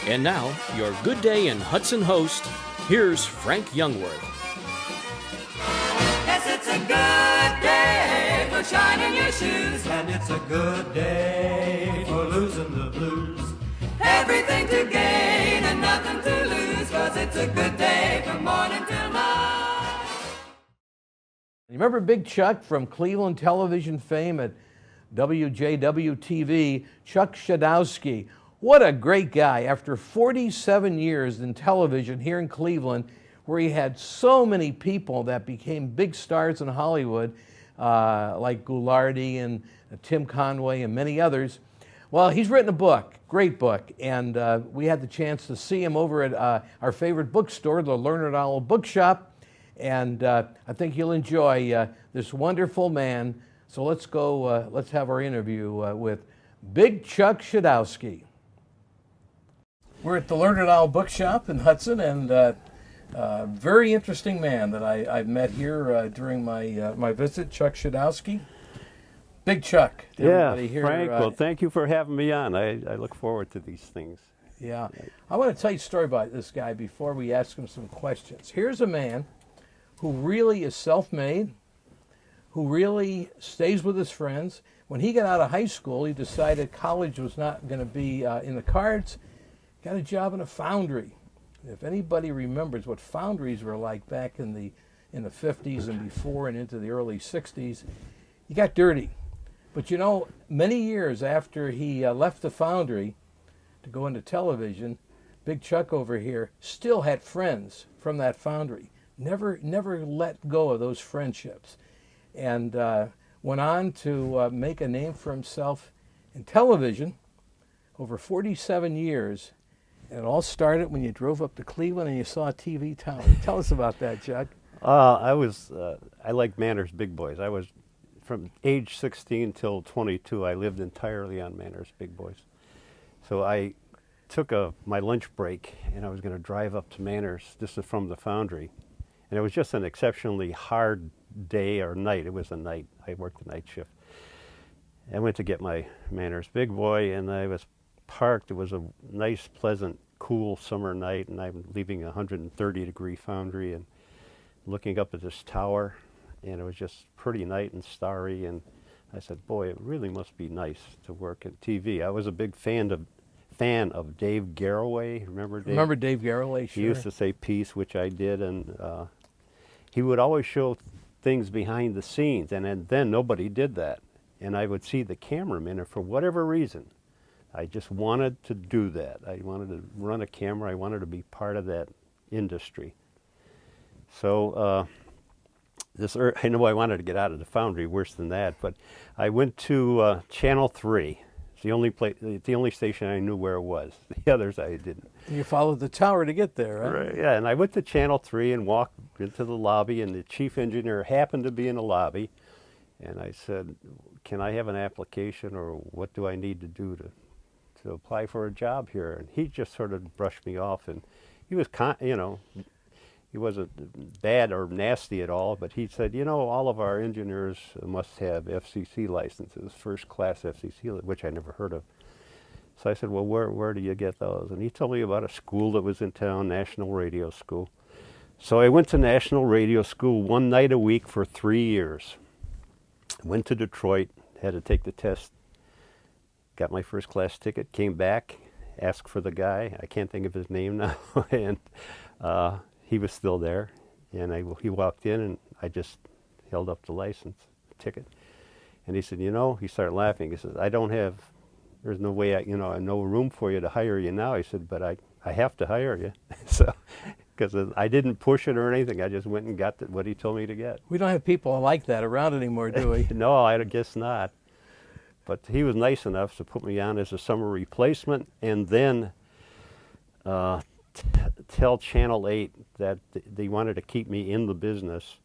And now, your Good Day in Hudson host, here's Frank Youngworth. Yes, it's a good day for shining your shoes. And it's a good day for losing the blues. Everything to gain and nothing to lose, 'cause it's a good day from morning till night. You remember Big Chuck from Cleveland television fame at WJW-TV, Chuck Shadowski. What a great guy. After 47 years in television here in Cleveland, where he had so many people that became big stars in Hollywood, like Ghoulardi and Tim Conway and many others. Well, he's written a book, great book, and we had the chance to see him over at our favorite bookstore, the Learned Owl Bookshop, and I think you'll enjoy this wonderful man. So let's go, let's have our interview with Big Chuck Shadowski. We're at the Learned Owl Bookshop in Hudson, and very interesting man that I've met here during my visit, Chuck Shadowski. Big Chuck. Yeah, Here, Frank, well, thank you for having me on. I look forward to these things. Yeah. I want to tell you a story about this guy before we ask him some questions. Here's a man who really is self-made, who really stays with his friends. When he got out of high school, he decided college was not going to be in the cards. Got a job in a foundry. If anybody remembers what foundries were like back in the 50s and before and into the early 60s, he got dirty. But you know, many years after he left the foundry to go into television, Big Chuck over here still had friends from that foundry. Never let go of those friendships, and went on to make a name for himself in television over 47 years. And it all started when you drove up to Cleveland and you saw a TV tower. Tell us about that, Chuck. I liked Manners Big Boys. I was, from age 16 till 22, I lived entirely on Manners Big Boys. So I took my lunch break, and I was going to drive up to Manners. This is from the foundry. And it was just an exceptionally hard day or night. It was a night. I worked the night shift. I went to get my Manners Big Boy, and I was parked. It was a nice, pleasant, cool summer night, and I'm leaving a 130-degree foundry and looking up at this tower, and it was just pretty night and starry, and I said, boy, it really must be nice to work at TV. I was a big fan of Dave Garroway. Remember Dave? Remember Dave Garroway, sure. He used to say peace, which I did, and he would always show things behind the scenes, and then nobody did that. And I would see the cameraman, and for whatever reason, I just wanted to do that. I wanted to run a camera. I wanted to be part of that industry. So I know I wanted to get out of the foundry, worse than that, but I went to Channel 3. It's the only station I knew where it was. The others I didn't. You followed the tower to get there, right? Right, yeah, and I went to Channel 3 and walked into the lobby, and the chief engineer happened to be in the lobby. And I said, can I have an application, or what do I need to do to apply for a job here? And he just sort of brushed me off, and he was, he wasn't bad or nasty at all, but he said, all of our engineers must have FCC licenses, first-class FCC, which I never heard of. So I said, well, where do you get those? And he told me about a school that was in town, National Radio School. So I went to National Radio School one night a week for 3 years. Went to Detroit, had to take the test, got my first-class ticket, came back, asked for the guy. I can't think of his name now. And he was still there. And he walked in, and I just held up the license ticket. And he said, he started laughing. He says, there's no way, no room for you to hire you now. He said, but I have to hire you. So, because I didn't push it or anything. I just went and got what he told me to get. We don't have people like that around anymore, do we? No, I guess not. But he was nice enough to put me on as a summer replacement, and then tell Channel 8 that they wanted to keep me in the business,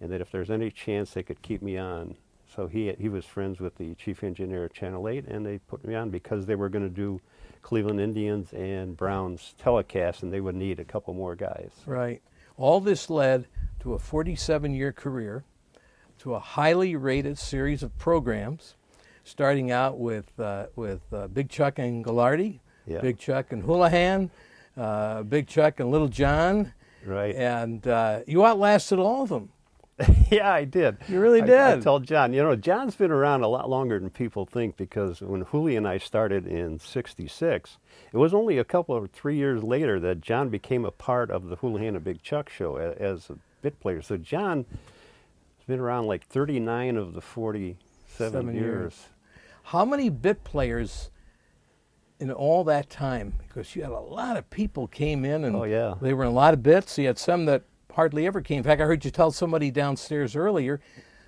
and that if there's any chance they could keep me on. So he was friends with the chief engineer at Channel 8, and they put me on because they were going to do Cleveland Indians and Browns telecast, and they would need a couple more guys. Right. All this led to a 47-year career, to a highly rated series of programs, starting out with Big Chuck and Ghoulardi, Yeah. Big Chuck and Houlihan, Big Chuck and Little John, Right. and you outlasted all of them. Yeah, I did. You really I did. told John, John's been around a lot longer than people think, because when Julie and I started in '66, it was only a couple of 3 years later that John became a part of the Houlihan and Big Chuck show as a bit player. So John has been around like 39 of the 47 years. How many bit players in all that time? Because you had a lot of people came in, and Oh, yeah. they were in a lot of bits. You had some that hardly ever came. In fact, I heard you tell somebody downstairs earlier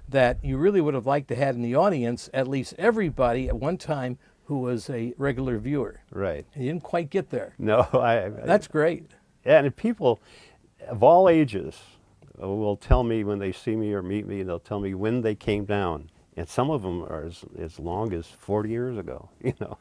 that you really would have liked to have in the audience at least everybody at one time who was a regular viewer. Right. And you didn't quite get there. No, That's great. and people of all ages will tell me when they see me or meet me, they'll tell me when they came down. And some of them are as long as 40 years ago,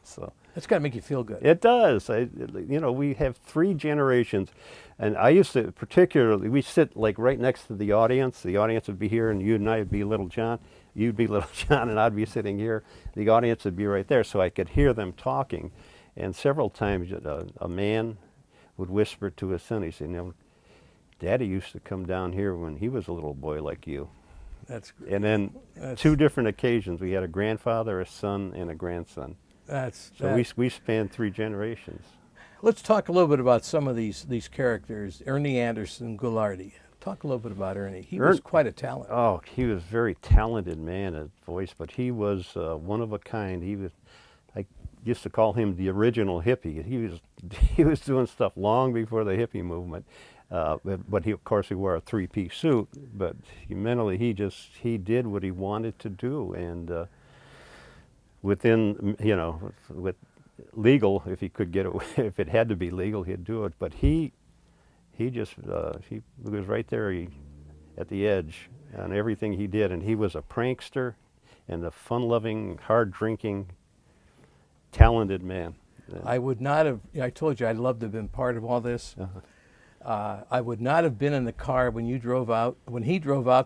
so. That's got to make you feel good. It does. We have 3 generations. And I used to particularly, we sit like right next to the audience. The audience would be here, and you and I would be Little John. You'd be Little John, and I'd be sitting here. The audience would be right there, so I could hear them talking. And several times a man would whisper to his son, he'd say, Daddy used to come down here when he was a little boy like you. That's great. And then 2 different occasions, we had a grandfather, a son, and a grandson. So we spanned 3 generations. Let's talk a little bit about some of these characters. Ernie Anderson, Goulardi. Talk a little bit about Ernie. He was quite a talent. Oh, he was a very talented man at voice, but he was one of a kind. I used to call him the original hippie. He was doing stuff long before the hippie movement. But of course he wore a 3-piece suit. But mentally, he did what he wanted to do, and within with legal, if he could get it, if it had to be legal, he'd do it. But he was right there at the edge on everything he did, and he was a prankster and a fun-loving, hard-drinking, talented man. I would not have, I told you I'd love to have been part of all this. I would not have been in the car when he drove out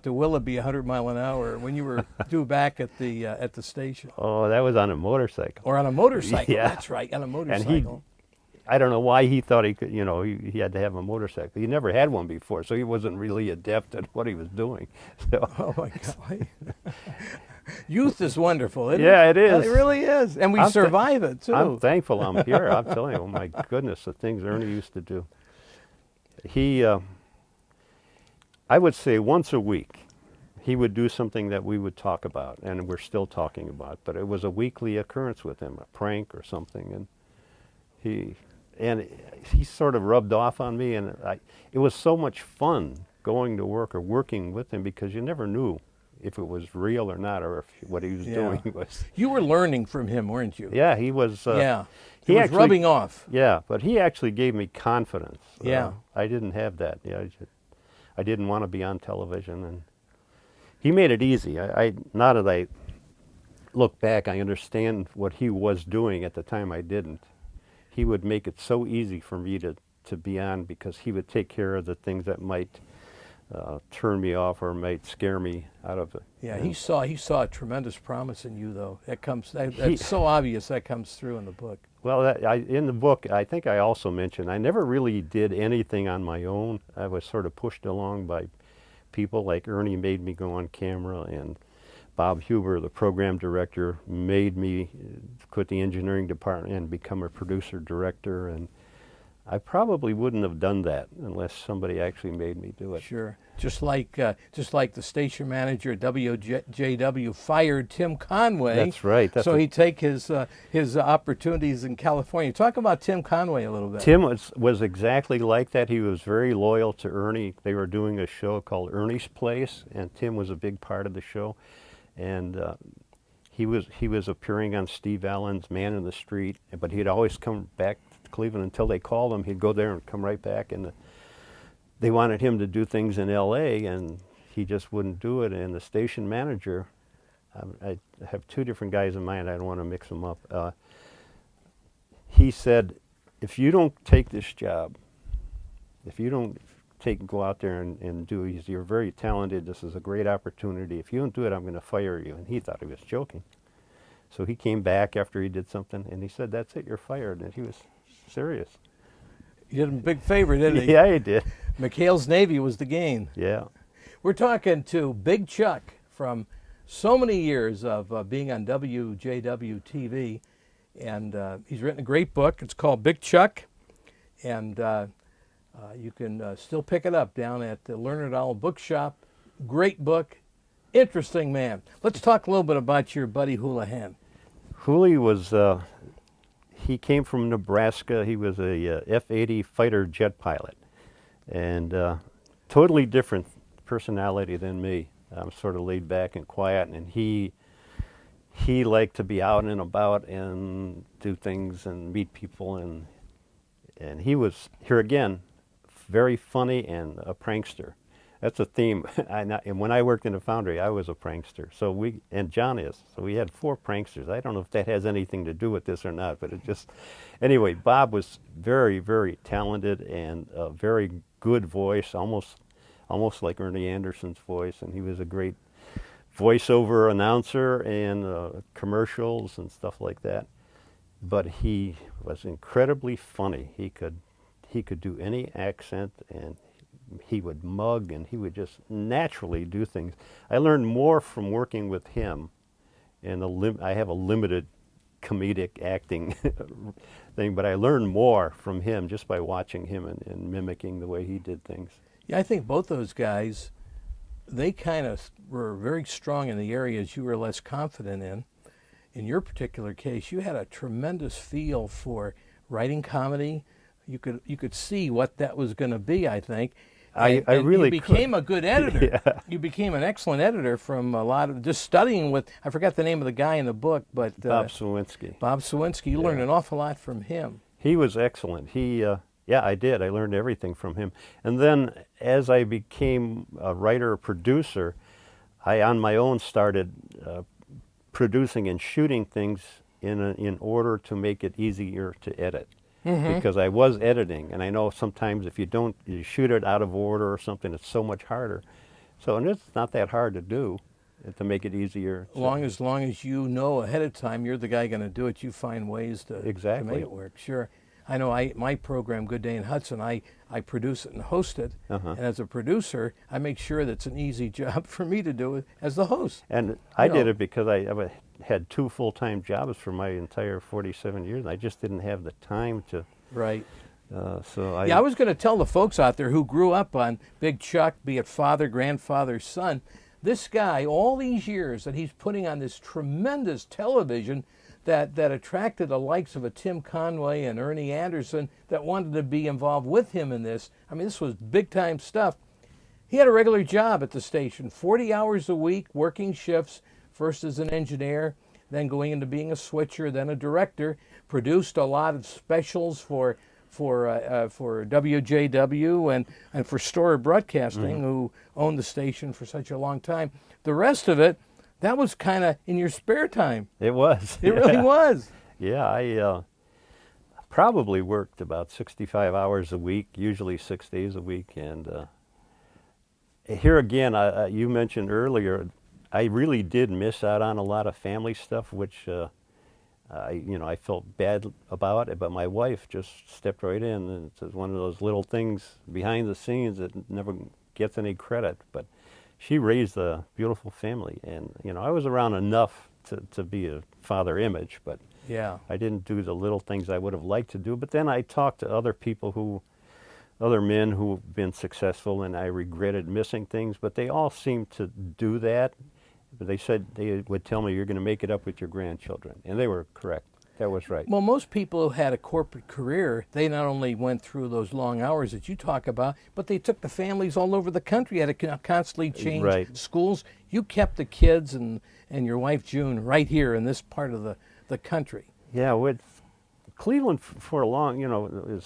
to Willoughby 100 mile an hour when you were due back at the station. Oh, that was on a motorcycle. Or on a motorcycle. Yeah. That's right, on a motorcycle. I don't know why he thought he could, he had to have a motorcycle. He never had one before, so he wasn't really adept at what he was doing. So. Oh, my God. Youth is wonderful, isn't it? Yeah, it is. It really is. And we survive it, too. I'm thankful I'm here. I'm telling you, oh, my goodness, the things Ernie used to do. I would say once a week, he would do something that we would talk about, and we're still talking about, but it was a weekly occurrence with him, a prank or something, and he sort of rubbed off on me, and it was so much fun going to work or working with him, because you never knew if it was real or not, or if what he was doing was. You were learning from him, weren't you? Yeah, he was. He was rubbing off. Yeah, but he actually gave me confidence. Yeah. I didn't have that. Yeah, I didn't want to be on television, and he made it easy. Now that I look back, I understand what he was doing. At the time, I didn't. He would make it so easy for me to be on, because he would take care of the things that might turn me off or might scare me out of it. Yeah, he saw a tremendous promise in you, though. That's so obvious. That comes through in the book. Well, in the book, I think I also mentioned I never really did anything on my own. I was sort of pushed along by people like Ernie made me go on camera, and Bob Huber, the program director, made me quit the engineering department and become a producer director. And I probably wouldn't have done that unless somebody actually made me do it. Sure. Just like the station manager at WJW fired Tim Conway. That's right. So he'd take his opportunities in California. Talk about Tim Conway a little bit. Tim was exactly like that. He was very loyal to Ernie. They were doing a show called Ernie's Place, and Tim was a big part of the show. And he was appearing on Steve Allen's Man in the Street, but he'd always come back to Cleveland until they called him. He'd go there and come right back, and they wanted him to do things in L.A., and he just wouldn't do it. And the station manager, I have 2 different guys in mind. I don't want to mix them up. He said, if you don't take this job, if you don't go out there and do it, you're very talented, this is a great opportunity. If you don't do it, I'm going to fire you. And he thought he was joking. So he came back after he did something, and he said, that's it, you're fired. And he was Serious. You did him a big favor, didn't he? Yeah, I did. McHale's Navy was the gain. Yeah. We're talking to Big Chuck from so many years of being on WJW TV, and he's written a great book. It's called Big Chuck, and you can still pick it up down at the Leonard Owl Bookshop. Great book, interesting man. Let's talk a little bit about your buddy Houlihan. Hooley was, he came from Nebraska. He was a F-80 fighter jet pilot, and totally different personality than me. I'm sort of laid back and quiet, and he liked to be out and about and do things and meet people, and he was, here again, very funny and a prankster. That's a theme. And when I worked in the foundry, I was a prankster. So and John is. So we had 4 pranksters. I don't know if that has anything to do with this or not, but it just, anyway, Bob was very, very talented and a very good voice, almost like Ernie Anderson's voice, and he was a great voiceover announcer and commercials and stuff like that. But he was incredibly funny. He could do any accent, and he would mug, and he would just naturally do things. I learned more from working with him, and I have a limited comedic acting thing, but I learned more from him just by watching him and mimicking the way he did things. Yeah, I think both those guys, they kind of were very strong in the areas you were less confident in. In your particular case, you had a tremendous feel for writing comedy. You could see what that was going to be, I think. I really you became a good editor. Yeah. You became an excellent editor from a lot of just studying with, I forgot the name of the guy in the book, but Bob Sawinski. Bob Sawinski, you learned an awful lot from him. He was excellent. Yeah, I did. I learned everything from him. And then as I became a writer-producer, I on my own started producing and shooting things in order to make it easier to edit. Because I was editing, and I know sometimes if you shoot it out of order or something, it's so much harder. So, and it's not that hard to do to make it easier. As long as you know ahead of time, you're the guy going to do it. You find ways to make it work. Sure. I know my program, Good Day in Hudson, I produce it and host it. And as a producer, I make sure that's an easy job for me to do it as the host. And I did it because I had 2 full-time jobs for my entire 47 years, and I just didn't have the time to. Right. I was going to tell the folks out there who grew up on Big Chuck, be it father, grandfather, son, this guy, all these years that he's putting on this tremendous television that attracted the likes of a Tim Conway and Ernie Anderson that wanted to be involved with him in this. I mean, this was big-time stuff. He had a regular job at the station, 40 hours a week, working shifts, first as an engineer, then going into being a switcher, then a director, produced a lot of specials for WJW and for Story Broadcasting, who owned the station for such a long time. The rest of it, that was kind of in your spare time. It was. It really was. Yeah, I probably worked about 65 hours a week, usually 6 days a week. And here again, you mentioned earlier, I really did miss out on a lot of family stuff, which I felt bad about it. But my wife just stepped right in, and it's one of those little things behind the scenes that never gets any credit. But she raised a beautiful family, and I was around enough to be a father image, but yeah, I didn't do the little things I would have liked to do. But then I talked to other people other men who've been successful, and I regretted missing things, but they all seemed to do that. But they said they would tell me, you're going to make it up with your grandchildren. And they were correct. That was right. Well, most people who had a corporate career, they not only went through those long hours that you talk about, but they took the families all over the country, had to constantly change schools. You kept the kids and your wife, June, right here in this part of the country. Yeah, with Cleveland for a long,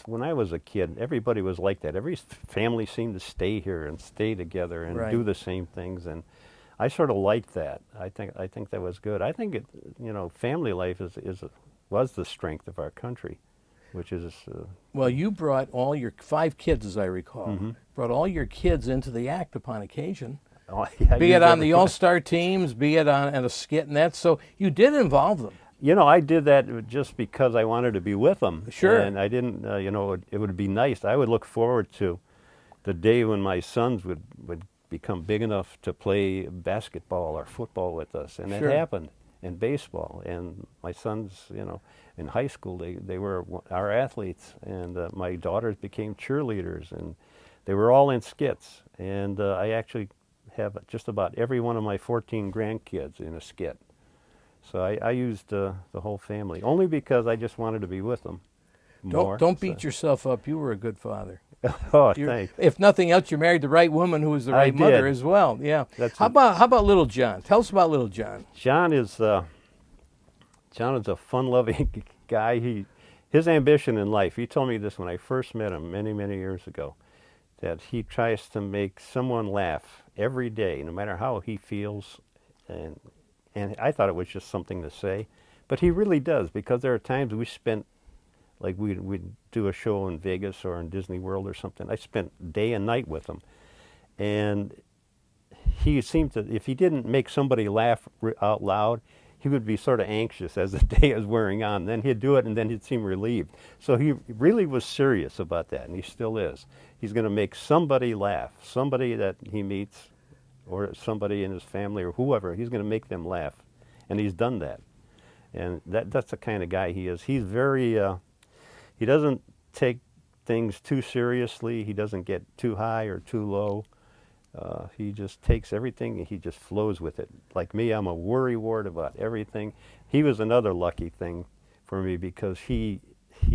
when I was a kid, everybody was like that. Every family seemed to stay here and stay together and do the same things. And I sort of liked that. I think that was good. I think family life was the strength of our country, which is. Well, you brought all your 5 kids, as I recall, brought all your kids into the act upon occasion. Oh, yeah, be it on the all-star teams, be it on a skit and that. So you did involve them. You know, I did that just because I wanted to be with them. Sure. And I didn't, you know, it would be nice. I would look forward to the day when my sons would become big enough to play basketball or football with us. And Sure. that happened in baseball. And my sons, you know, in high school, they were our athletes. And my daughters became cheerleaders. And they were all in skits. And I actually have just about every one of my 14 grandkids in a skit. So I used the whole family, only because I just wanted to be with them more. Don't beat yourself up. You were a good father. Oh, You're- thanks. If nothing else, you married the right woman who was the I right mother did. as well. Yeah. That's How it. about Little John? Tell us about Little John. John is a fun-loving guy. His ambition in life. He told me this when I first met him many years ago, that he tries to make someone laugh every day, no matter how he feels, and I thought it was just something to say, but he really does, because there are times we spent, like we'd do a show in Vegas or in Disney World or something. I spent day and night with him, and he seemed to, if he didn't make somebody laugh out loud, he would be sort of anxious as the day was wearing on. Then he'd do it, and then he'd seem relieved. So he really was serious about that, and he still is. He's going to make somebody laugh, somebody that he meets, or somebody in his family or whoever. He's going to make them laugh, and he's done that. And that's the kind of guy he is. He's very, he doesn't take things too seriously. He doesn't get too high or too low. He just takes everything and he just flows with it. Like me, I'm a worrywart about everything. He was another lucky thing for me, because he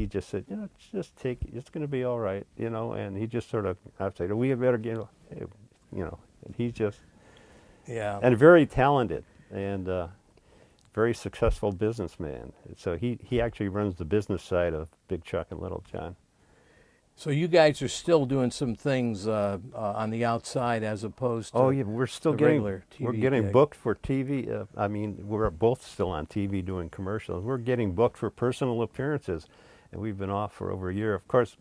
just said, you know, just take it. It's going to be all right, you know. And he just sort of, I'd say, we better get, you know. And he's just, Yeah. and very talented and very successful businessman. So he actually runs the business side of Big Chuck and Little John. So you guys are still doing some things on the outside as opposed to Oh yeah, we're still the getting regular TV we're getting gig. booked for TV. I mean, we're both still on TV doing commercials. We're getting booked for personal appearances, and we've been off for over a year. Of course,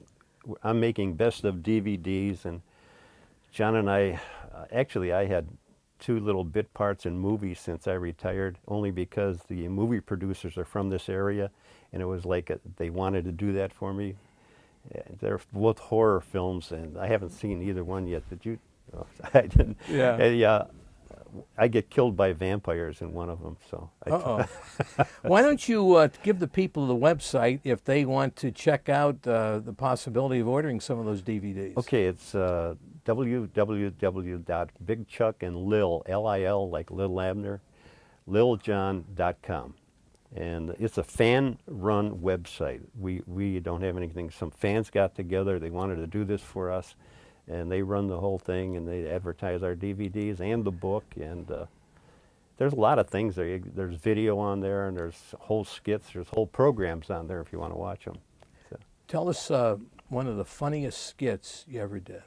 I'm making best of DVDs, and John and I, actually, I had 2 little bit parts in movies since I retired, only because the movie producers are from this area, and it was like they wanted to do that for me. They're both horror films, and I haven't seen either one yet. Did you? Oh, I didn't. Yeah. I get killed by vampires in one of them. So. Why don't you give the people the website if they want to check out the possibility of ordering some of those DVDs? Okay, it's www.bigchuckandlil, L-I-L, like Little Abner, liljohn.com. And it's a fan-run website. We don't have anything. Some fans got together. They wanted to do this for us, and they run the whole thing, and they advertise our DVDs and the book. And there's a lot of things there. There's video on there, and there's whole skits. There's whole programs on there if you want to watch them. So. Tell us one of the funniest skits you ever did.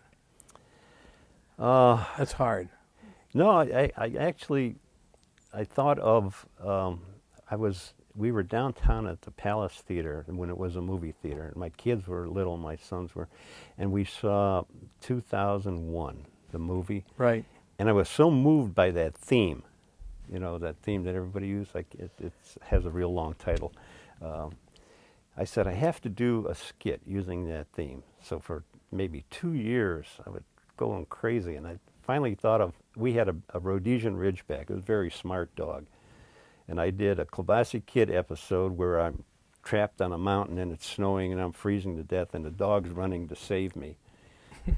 That's hard. No, I actually, I thought of, we were downtown at the Palace Theater when it was a movie theater, and my kids were little, my sons were, and we saw 2001, the movie. Right. And I was so moved by that theme, you know, that theme that everybody used, like it has a real long title. I said, I have to do a skit using that theme. So for maybe 2 years, I was going crazy, and I finally thought of, we had a Rhodesian Ridgeback. It was a very smart dog. And I did a Klobasi Kid episode where I'm trapped on a mountain and it's snowing and I'm freezing to death and the dog's running to save me.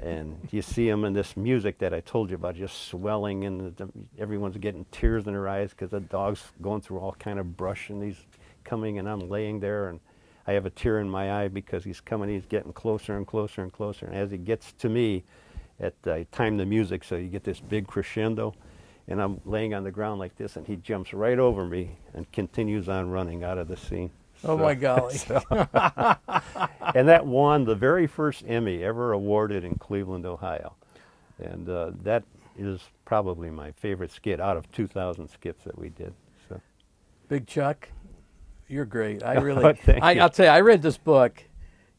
And you see him in this music that I told you about, just swelling, and everyone's getting tears in their eyes because the dog's going through all kind of brush, and he's coming, and I'm laying there, and I have a tear in my eye because he's coming. He's getting closer and closer and closer. And as he gets to me, I time the music so you get this big crescendo. And I'm laying on the ground like this, and he jumps right over me and continues on running out of the scene. Oh, my golly. And that won the very first Emmy ever awarded in Cleveland, Ohio. And that is probably my favorite skit out of 2,000 skits that we did. So. Big Chuck, you're great. I really, Thank you. I'll tell you, I read this book,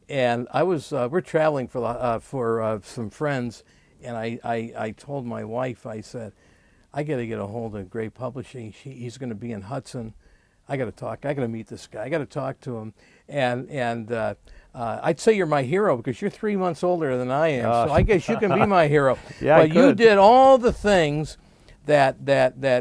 and I was, we're traveling for some friends, and I told my wife, I said, I got to get a hold of Gray Publishing. He's going to be in Hudson I got to talk. I got to meet this guy. I got to talk to him. And I'd say you're my hero because you're 3 months older than I am. So I guess you can be my hero. Yeah, I but you could. did all the things that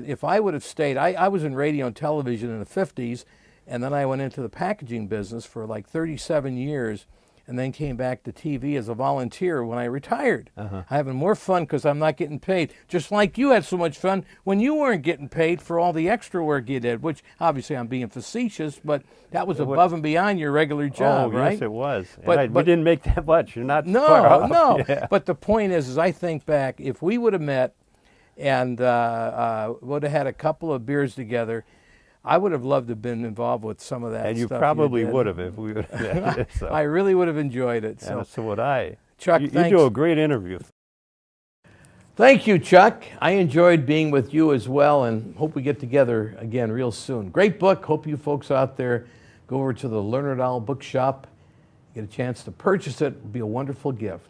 if I would have stayed, I was in radio and television in the 50s, and then I went into the packaging business for like 37 years, and then came back to TV as a volunteer when I retired. Having more fun because I'm not getting paid. Just like you had so much fun when you weren't getting paid for all the extra work you did, which obviously I'm being facetious, but that was above and beyond your regular job, oh, right? yes, it was. But- We didn't make that much. You're not far No, off. no. Yeah. But the point is I think back, if we would have met and would have had a couple of beers together, I would have loved to have been involved with some of that And you stuff probably did. would have if we would have. So. I really would have enjoyed it. So, And so would I. Chuck, you thanks. do a great interview. Thank you, Chuck. I enjoyed being with you as well, and hope we get together again real soon. Great book. Hope you folks out there go over to the Lerner Doll bookshop, get a chance to purchase it. It'll be a wonderful gift.